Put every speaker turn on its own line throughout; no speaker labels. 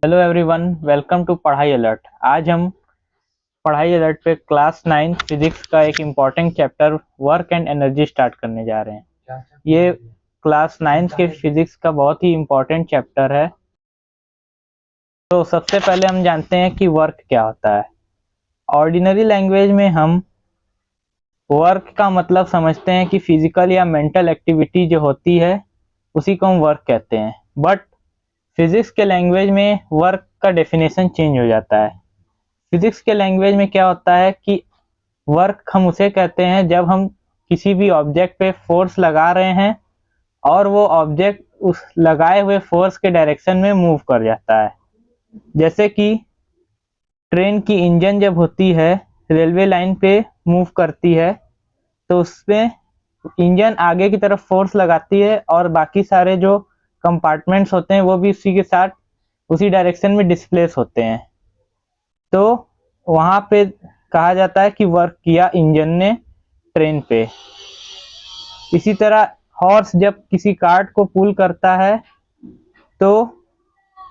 Hello everyone, welcome to पढ़ाई alert. आज हम पढ़ाई अलर्ट पे क्लास 9 फिजिक्स का एक important chapter work and energy start करने जा रहे हैं। ये क्लास 9 के फिजिक्स का बहुत ही इम्पॉर्टेंट चैप्टर है। तो सबसे पहले हम जानते हैं कि वर्क क्या होता है। ऑर्डिनरी लैंग्वेज में हम वर्क का मतलब समझते हैं कि फिजिकल या मेंटल एक्टिविटी जो होती है उसी को हम वर्क कहते हैं। बट फिजिक्स के लैंग्वेज में वर्क का डेफिनेशन चेंज हो जाता है। फिजिक्स के लैंग्वेज में क्या होता है कि वर्क हम उसे कहते हैं जब हम किसी भी ऑब्जेक्ट पे फोर्स लगा रहे हैं और वो ऑब्जेक्ट उस लगाए हुए फोर्स के डायरेक्शन में मूव कर जाता है। जैसे कि ट्रेन की इंजन जब होती है रेलवे लाइन पे मूव करती है तो उसमें इंजन आगे की तरफ फोर्स लगाती है और बाकी सारे जो कंपार्टमेंट्स होते हैं वो भी उसी के साथ उसी डायरेक्शन में डिस्प्लेस होते हैं। तो वहां पे कहा जाता है कि वर्क किया इंजन ने ट्रेन पे। इसी तरह हॉर्स जब किसी कार्ट को पुल करता है तो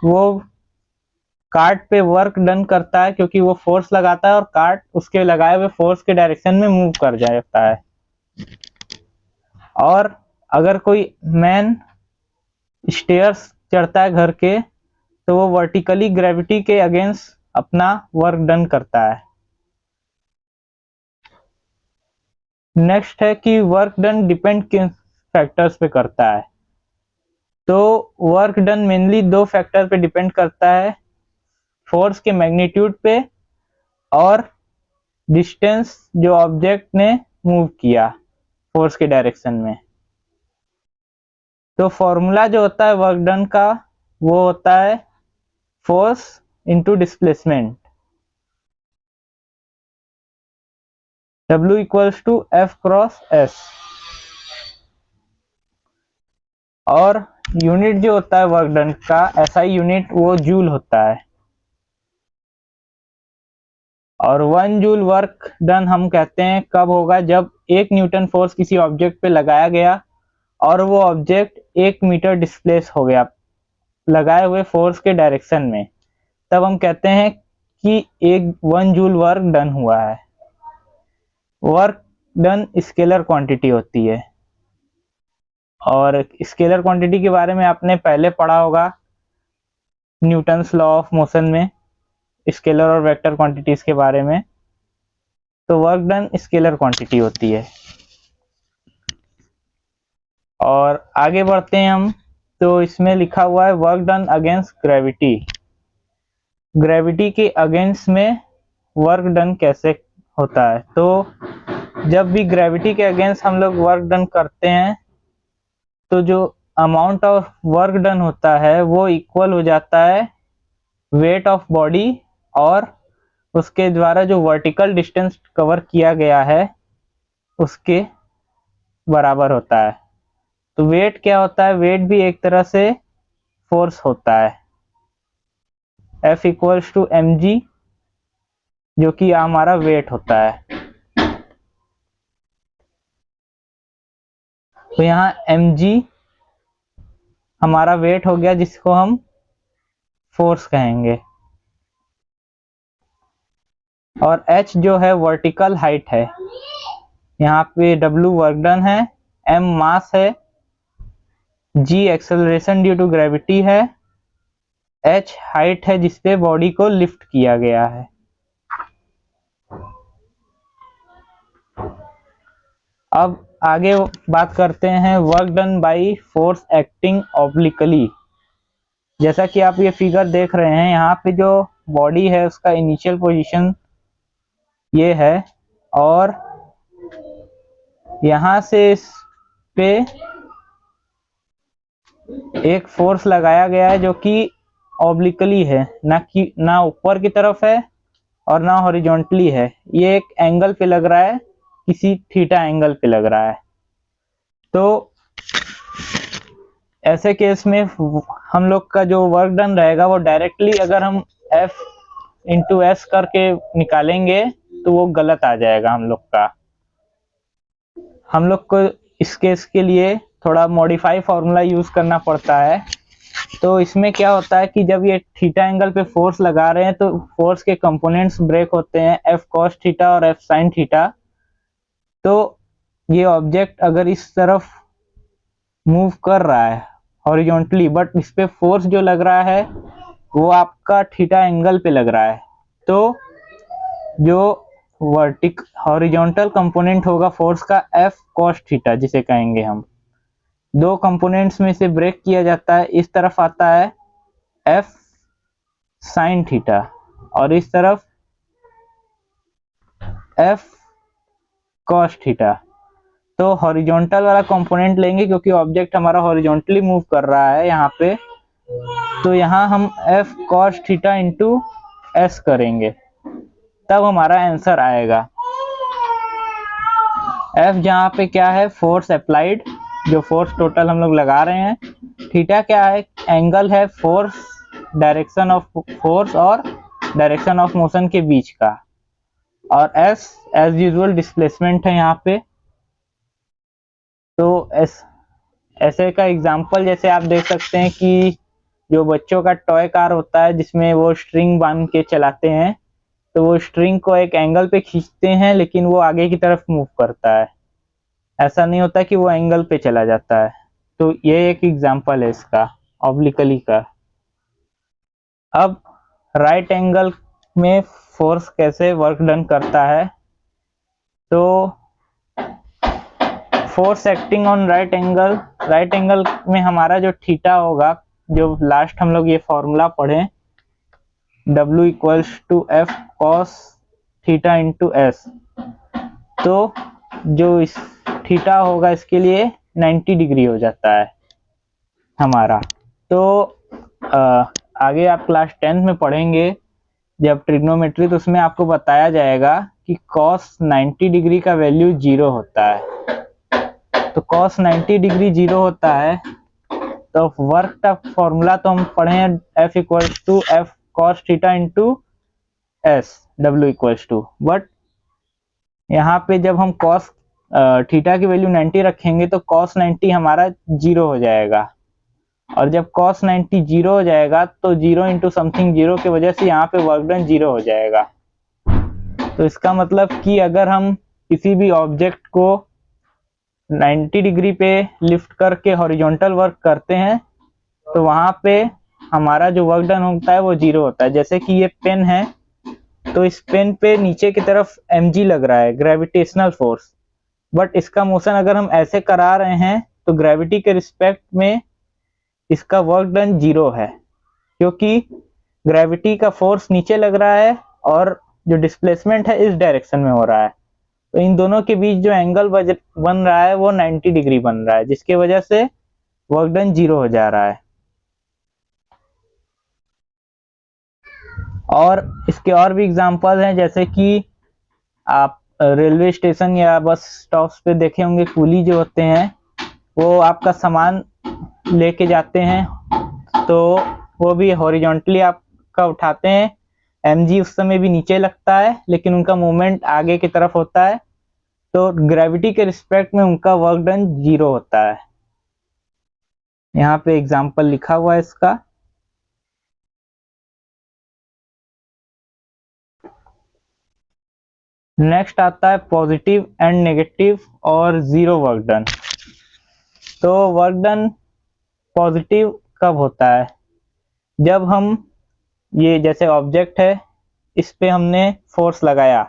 वो कार्ट पे वर्क डन करता है क्योंकि वो फोर्स लगाता है और कार्ट उसके लगाए हुए फोर्स के डायरेक्शन में मूव कर जाता है। और अगर कोई मैन स्टेयर्स चढ़ता है घर के तो वो वर्टिकली ग्रेविटी के अगेंस्ट अपना वर्क डन करता है। नेक्स्ट है कि वर्क डन डिपेंड किन फैक्टर्स पे करता है। तो वर्क डन मेनली दो फैक्टर पे डिपेंड करता है, फोर्स के मैग्नीट्यूड पे और डिस्टेंस जो ऑब्जेक्ट ने मूव किया फोर्स के डायरेक्शन में। तो फॉर्मूला जो होता है वर्क डन का वो होता है force into displacement, W equals to F cross S। और यूनिट जो होता है वर्क डन का SI यूनिट वो जूल होता है। और 1 जूल वर्क डन हम कहते हैं कब होगा, जब 1 न्यूटन फोर्स किसी ऑब्जेक्ट पे लगाया गया और वो ऑब्जेक्ट 1 मीटर डिस्प्लेस हो गया लगाए हुए फोर्स के डायरेक्शन में, तब हम कहते हैं कि 1 जूल वर्क डन हुआ है। वर्क डन स्केलर क्वांटिटी होती है और स्केलर क्वांटिटी के बारे में आपने पहले पढ़ा होगा न्यूटन्स लॉ ऑफ मोशन में, स्केलर और वेक्टर क्वांटिटीज के बारे में। तो वर्क डन स्केलर क्वांटिटी होती है। और आगे बढ़ते हैं हम, तो इसमें लिखा हुआ है work done against gravity. Gravity के अगेंस्ट में वर्क डन कैसे होता है। तो जब भी ग्रेविटी के अगेंस्ट हम लोग वर्क डन करते हैं तो जो अमाउंट ऑफ वर्क डन होता है वो इक्वल हो जाता है वेट ऑफ बॉडी और उसके द्वारा जो वर्टिकल डिस्टेंस कवर किया गया है उसके बराबर होता है। तो वेट क्या होता है, वेट भी एक तरह से फोर्स होता है, F इक्वल्स टू mg जो कि हमारा वेट होता है। तो यहाँ mg हमारा वेट हो गया जिसको हम फोर्स कहेंगे और h जो है वर्टिकल हाइट है। यहाँ पे W वर्क डन है, m मास है, g acceleration due to gravity है, h हाइट है जिसपे बॉडी को लिफ्ट किया गया है। अब आगे बात करते हैं work done by force acting obliquely. जैसा कि आप ये फिगर देख रहे हैं, यहाँ पे जो बॉडी है उसका इनिशियल पोजीशन ये है और यहाँ से इस पे एक फोर्स लगाया गया है जो कि ऑब्लिकली है, ना ऊपर की तरफ है और ना हॉरिजॉन्टली है। ये एक एंगल पे लग रहा है, किसी थीटा एंगल पे लग रहा है। तो ऐसे केस में हम लोग का जो वर्क डन रहेगा वो डायरेक्टली अगर हम F इंटू एस करके निकालेंगे तो वो गलत आ जाएगा हम लोग का। हम लोग को इस केस के लिए थोड़ा मॉडिफाई फॉर्मूला यूज करना पड़ता है। तो इसमें क्या होता है कि जब ये थीटा एंगल पे फोर्स लगा रहे हैं तो फोर्स के कंपोनेंट्स ब्रेक होते हैं, एफ कॉस थीटा और एफ साइन थीटा। तो ये ऑब्जेक्ट अगर इस तरफ मूव कर रहा है हॉरिजॉन्टली, बट इस पे फोर्स जो लग रहा है वो आपका थीटा एंगल पे लग रहा है, तो जो वर्टिक हॉरिजॉन्टल कंपोनेंट होगा फोर्स का एफ कॉस थीटा जिसे कहेंगे हम, दो कंपोनेंट्स में से ब्रेक किया जाता है। इस तरफ आता है एफ साइन थीटा और इस तरफ एफ कॉस थीटा। तो हॉरिजॉन्टल वाला कंपोनेंट लेंगे क्योंकि ऑब्जेक्ट हमारा हॉरिजॉन्टली मूव कर रहा है यहाँ पे, तो यहाँ हम F cos theta into S करेंगे, तब हमारा आंसर आएगा। एफ जहाँ पे क्या है, फोर्स अप्लाइड, जो फोर्स टोटल हम लोग लगा रहे हैं। थीटा क्या है, एंगल है फोर्स, डायरेक्शन ऑफ फोर्स और डायरेक्शन ऑफ मोशन के बीच का। और एस एज यूजुअल डिस्प्लेसमेंट है यहाँ पे। तो ऐसे का एग्जांपल जैसे आप देख सकते हैं कि जो बच्चों का टॉय कार होता है जिसमें वो स्ट्रिंग बांध के चलाते हैं, तो वो स्ट्रिंग को एक एंगल पे खींचते हैं लेकिन वो आगे की तरफ मूव करता है, ऐसा नहीं होता कि वो एंगल पे चला जाता है। तो ये एक एग्जांपल है इसका ऑब्लिकली का। अब राइट एंगल में फोर्स कैसे वर्क डन करता है, तो force acting on right angle में हमारा जो थीटा होगा, जो लास्ट हम लोग ये फॉर्मूला पढ़े, W equals to F cos theta into S, तो जो इस थीटा होगा इसके लिए 90 डिग्री हो जाता है हमारा। तो आगे आप क्लास 10 में पढ़ेंगे जब ट्रिग्नोमेट्री, तो उसमें आपको बताया जाएगा कि cos 90 डिग्री का वैल्यू 0 होता है। तो cos 90 डिग्री 0 होता है, तो वर्क का फॉर्मूला तो हम पढ़े हैं F equals to F cos theta into S, W equals to, but यहाँ पे जब हम cos थीटा की वैल्यू 90 रखेंगे तो cos 90 हमारा 0 हो जाएगा, और जब cos 90 0 हो जाएगा तो 0 इंटू समथिंग 0 की वजह से यहाँ पे वर्क डन 0 हो जाएगा। तो इसका मतलब कि अगर हम किसी भी ऑब्जेक्ट को 90 डिग्री पे लिफ्ट करके हॉरिजॉन्टल वर्क करते हैं तो वहां पे हमारा जो वर्क डन होता है वो 0 होता है। जैसे कि ये पेन है, तो इस पेन पे नीचे की तरफ mg लग रहा है, ग्रेविटेशनल फोर्स, बट इसका मोशन अगर हम ऐसे करा रहे हैं तो ग्रेविटी के रिस्पेक्ट में इसका वर्क डन 0 है, क्योंकि ग्रेविटी का फोर्स नीचे लग रहा है और जो डिस्प्लेसमेंट है इस डायरेक्शन में हो रहा है। तो इन दोनों के बीच जो एंगल बन रहा है वो 90 डिग्री बन रहा है, जिसकी वजह से वर्क डन 0 हो जा रहा है। और इसके और भी एग्जांपल हैं, जैसे कि आप रेलवे स्टेशन या बस स्टॉप्स पे देखे होंगे, कूली जो होते हैं वो आपका सामान लेके जाते हैं, तो वो भी हॉरिजॉन्टली आपका उठाते हैं। mg उस समय भी नीचे लगता है लेकिन उनका मूवमेंट आगे की तरफ होता है, तो ग्रेविटी के रिस्पेक्ट में उनका वर्क डन 0 होता है। यहाँ पे एग्जांपल लिखा हुआ है इसका। नेक्स्ट आता है पॉजिटिव एंड नेगेटिव और 0 वर्क डन। तो वर्क डन पॉजिटिव कब होता है, जब हम ये जैसे ऑब्जेक्ट है, इस पे हमने फोर्स लगाया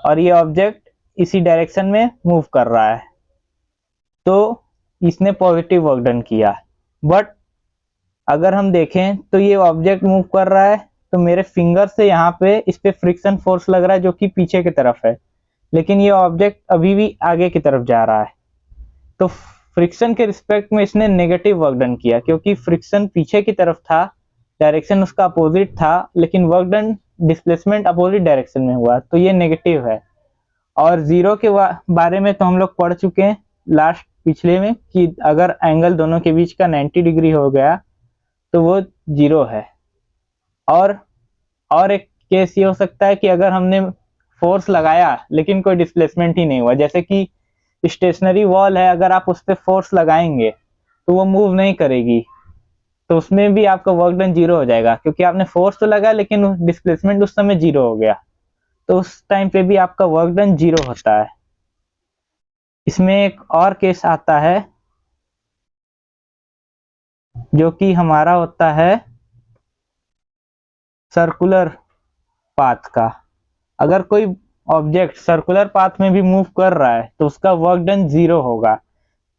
और ये ऑब्जेक्ट इसी डायरेक्शन में मूव कर रहा है, तो इसने पॉजिटिव वर्क डन किया। बट अगर हम देखें तो ये ऑब्जेक्ट मूव कर रहा है, तो मेरे फिंगर से यहाँ पे इस पे फ्रिक्शन फोर्स लग रहा है जो कि पीछे की तरफ है, लेकिन ये ऑब्जेक्ट अभी भी आगे की तरफ जा रहा है। तो फ्रिक्शन के रिस्पेक्ट में इसने नेगेटिव वर्क डन किया, क्योंकि फ्रिक्शन पीछे की तरफ था, डायरेक्शन उसका अपोजिट था, लेकिन work done displacement opposite direction में हुआ, तो ये नेगेटिव है। और 0 के बारे में तो हम लोग पढ़ चुके हैं लास्ट पिछले में कि अगर एंगल दोनों के बीच का 90 डिग्री हो गया तो वो 0 है। और एक केस ये हो सकता है कि अगर हमने फोर्स लगाया लेकिन कोई डिस्प्लेसमेंट ही नहीं हुआ, जैसे कि स्टेशनरी वॉल है, अगर आप उस पर फोर्स लगाएंगे तो वो मूव नहीं करेगी, तो उसमें भी आपका वर्क डन 0 हो जाएगा, क्योंकि आपने फोर्स तो लगा लेकिन डिस्प्लेसमेंट उस समय 0 हो गया, तो उस टाइम पे भी आपका वर्क डन 0 होता है। इसमें एक और केस आता है जो कि हमारा होता है सर्कुलर पाथ का। अगर कोई ऑब्जेक्ट सर्कुलर पाथ में भी मूव कर रहा है तो उसका वर्क डन 0 होगा।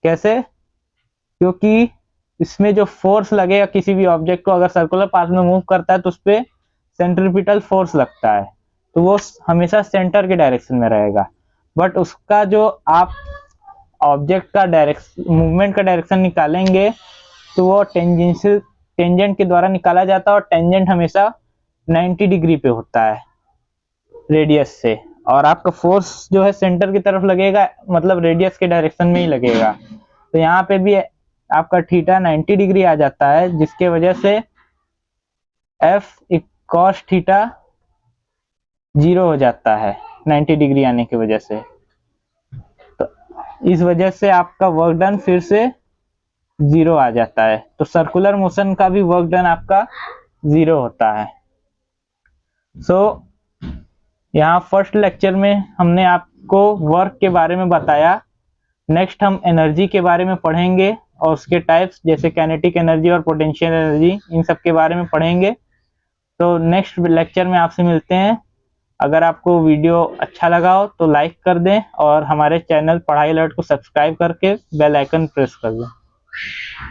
कैसे? क्योंकि इसमें जो फोर्स लगेगा किसी भी ऑब्जेक्ट को, अगर सर्कुलर पाथ में मूव करता है तो उस पर सेंट्रीपिटल फोर्स लगता है, तो वो हमेशा सेंटर के डायरेक्शन में रहेगा। बट उसका जो आप ऑब्जेक्ट का डायरेक्शन, मूवमेंट का डायरेक्शन निकालेंगे तो वो टेंजेंशियल टेंजेंट के द्वारा निकाला जाता है, और टेंजेंट हमेशा 90 डिग्री पे होता है रेडियस से, और आपका फोर्स जो है सेंटर की तरफ लगेगा, मतलब रेडियस के डायरेक्शन में ही लगेगा। तो यहाँ पे भी आपका थीटा 90 डिग्री आ जाता है, जिसके वजह से एफ कॉस थीटा 0 हो जाता है 90 डिग्री आने की वजह से। तो इस वजह से आपका वर्क डन फिर से 0 आ जाता है। तो सर्कुलर मोशन का भी वर्क डन आपका 0 होता है। यहाँ फर्स्ट लेक्चर में हमने आपको वर्क के बारे में बताया। नेक्स्ट हम एनर्जी के बारे में पढ़ेंगे और उसके टाइप्स, जैसे काइनेटिक एनर्जी और पोटेंशियल एनर्जी, इन सब के बारे में पढ़ेंगे। तो नेक्स्ट लेक्चर में आपसे मिलते हैं। अगर आपको वीडियो अच्छा लगा हो तो लाइक कर दें और हमारे चैनल पढ़ाई अलर्ट को सब्सक्राइब करके बेल आइकन प्रेस कर दें।